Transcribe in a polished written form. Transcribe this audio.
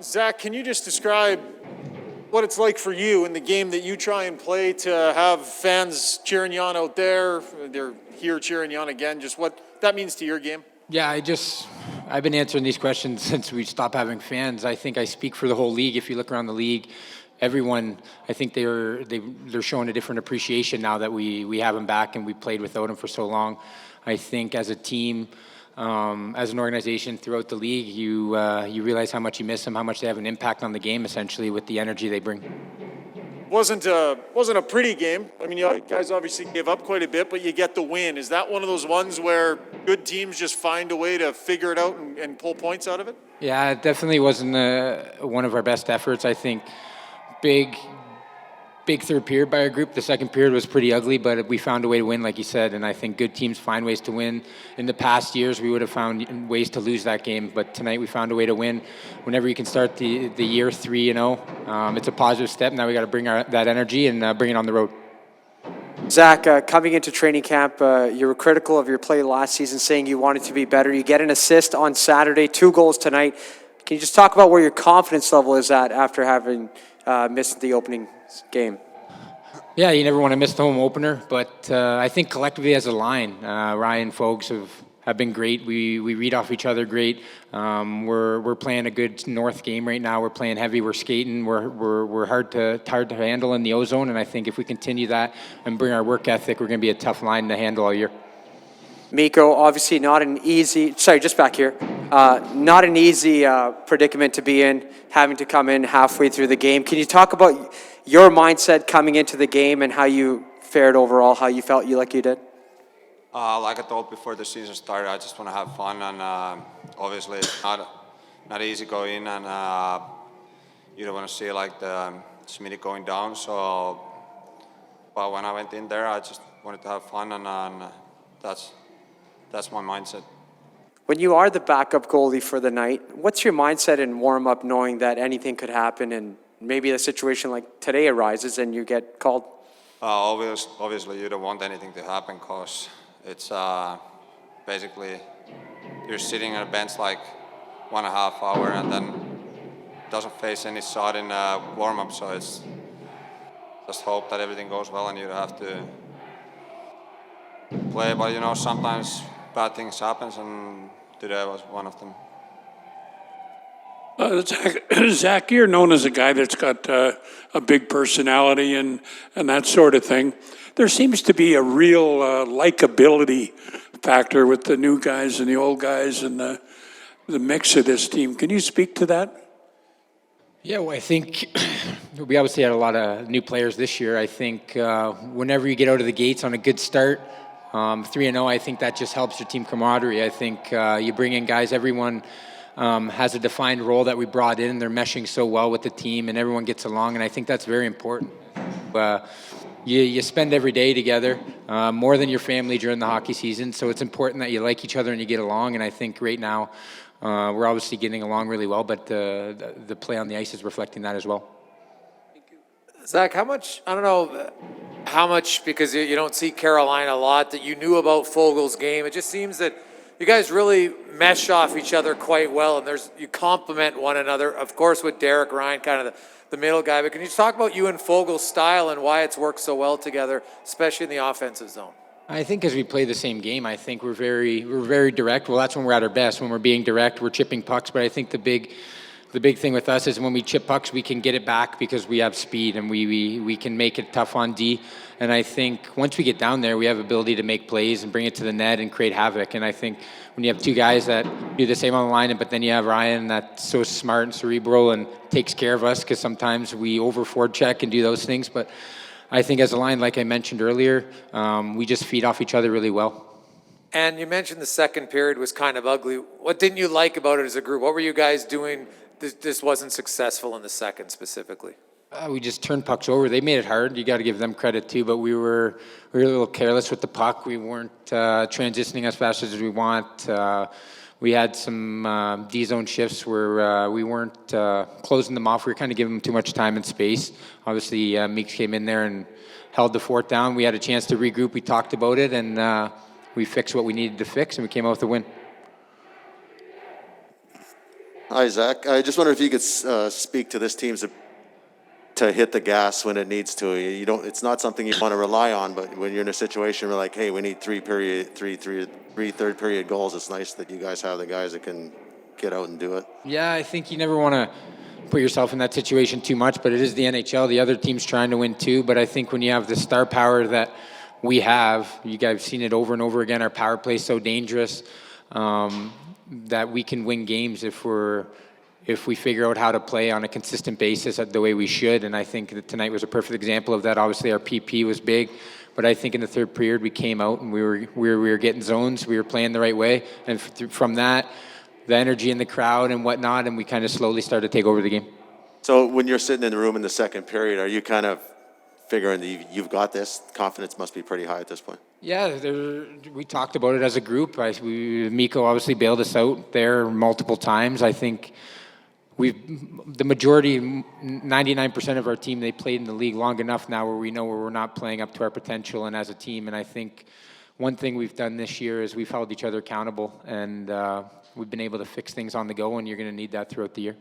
Zach, can you just describe what it's like for you in the game that you try and play to have fans cheering you on out there? They're here cheering you on again. Just what that means to your game? Yeah, I've been answering these questions since we stopped having fans. I think I speak for the whole league. If you look around the league, everyone, I think they're showing a different appreciation now that we have them back and we played without them for so long. I think as a team, as an organization throughout the league, you realize how much you miss them, how much they have an impact on the game, essentially, with the energy they bring. Wasn't a pretty game. I mean, you guys obviously gave up quite a bit, but you get the win. Is that one of those ones where good teams just find a way to figure it out and pull points out of it? Yeah, it definitely wasn't one of our best efforts. I think big third period by our group. The second period was pretty ugly, but we found a way to win, like you said, and I think good teams find ways to win. In the past years, we would have found ways to lose that game, but tonight we found a way to win. Whenever you can start the year 3-0, it's a positive step. Now we got to bring that energy and bring it on the road. Zach, coming into training camp, you were critical of your play last season, saying you wanted to be better. You get an assist on Saturday, 2 goals tonight. Can you just talk about where your confidence level is at after having missed the opening game? Yeah, you never want to miss the home opener, but I think collectively as a line, Ryan, folks have been great. We read off each other great. We're playing a good North game right now. We're playing heavy. We're skating. We're hard to handle in the ozone, and I think if we continue that and bring our work ethic, we're going to be a tough line to handle all year. Mikko, obviously not an easy predicament to be in, having to come in halfway through the game. Can you talk about your mindset coming into the game and how you fared overall, how you felt like you did? Like I told before the season started, I just want to have fun, and obviously it's not easy going in, and you don't want to see like the Smitty going down. So, but when I went in there, I just wanted to have fun, and that's my mindset. When you are the backup goalie for the night, what's your mindset in warm-up knowing that anything could happen and maybe a situation like today arises and you get called? Obviously you don't want anything to happen because it's basically you're sitting on a bench like 1.5 hours and then doesn't face any shot in warm-up, so it's just hope that everything goes well and you don't have to play. But you know, sometimes bad things happen, and today was one of them. Zach, you're known as a guy that's got a big personality and that sort of thing. There seems to be a real likability factor with the new guys and the old guys and the mix of this team. Can you speak to that? Yeah, well, I think we obviously had a lot of new players this year. I think whenever you get out of the gates on a good start, 3-0, I think that just helps your team camaraderie. I think you bring in guys, everyone has a defined role that we brought in. They're meshing so well with the team, and everyone gets along, and I think that's very important. You spend every day together, more than your family during the hockey season, so it's important that you like each other and you get along, and I think right now we're obviously getting along really well, but the play on the ice is reflecting that as well. Zach, how much, I don't know how much, because you don't see Carolina a lot, that you knew about Fogel's game. It just seems that you guys really mesh off each other quite well, and you complement one another. Of course, with Derek Ryan, kind of the middle guy, but can you talk about you and Fogel's style and why it's worked so well together, especially in the offensive zone? I think as we play the same game, I think we're very direct. Well, that's when we're at our best. When we're being direct, we're chipping pucks, but I think the big thing with us is when we chip pucks, we can get it back because we have speed and we can make it tough on D. And I think once we get down there, we have ability to make plays and bring it to the net and create havoc. And I think when you have two guys that do the same on the line, but then you have Ryan that's so smart and cerebral and takes care of us, because sometimes we over-forward check and do those things. But I think as a line, like I mentioned earlier, we just feed off each other really well. And you mentioned the second period was kind of ugly. What didn't you like about it as a group? What were you guys doing? This wasn't successful in the second specifically. We just turned pucks over. They made it hard. You got to give them credit too. But we were a little careless with the puck. We weren't transitioning as fast as we want. We had some D-zone shifts where we weren't closing them off. We were kind of giving them too much time and space. Obviously, Meeks came in there and held the fort down. We had a chance to regroup. We talked about it, and we fixed what we needed to fix, and we came out with a win. Hi, Zach. I just wonder if you could speak to this team's to hit the gas when it needs to. You don't. It's not something you want to rely on, but when you're in a situation where like, hey, we need three third period goals, it's nice that you guys have the guys that can get out and do it. Yeah, I think you never want to put yourself in that situation too much, but it is the NHL. The other team's trying to win too, but I think when you have the star power that we have, you guys have seen it over and over again, our power play is so dangerous that we can win games if we figure out how to play on a consistent basis the way we should. And I think that tonight was a perfect example of that. Obviously, our PP was big, but I think in the third period we came out and we were getting zones. We were playing the right way, and from that, the energy in the crowd and whatnot, and we kind of slowly started to take over the game. So when you're sitting in the room in the second period, are you kind of figuring that you've got this? Confidence must be pretty high at this point. Yeah, we talked about it as a group. Mikko obviously bailed us out there multiple times. I think the majority, 99% of our team, they played in the league long enough now where we know where we're not playing up to our potential and as a team. And I think one thing we've done this year is we've held each other accountable, and we've been able to fix things on the go, and you're going to need that throughout the year.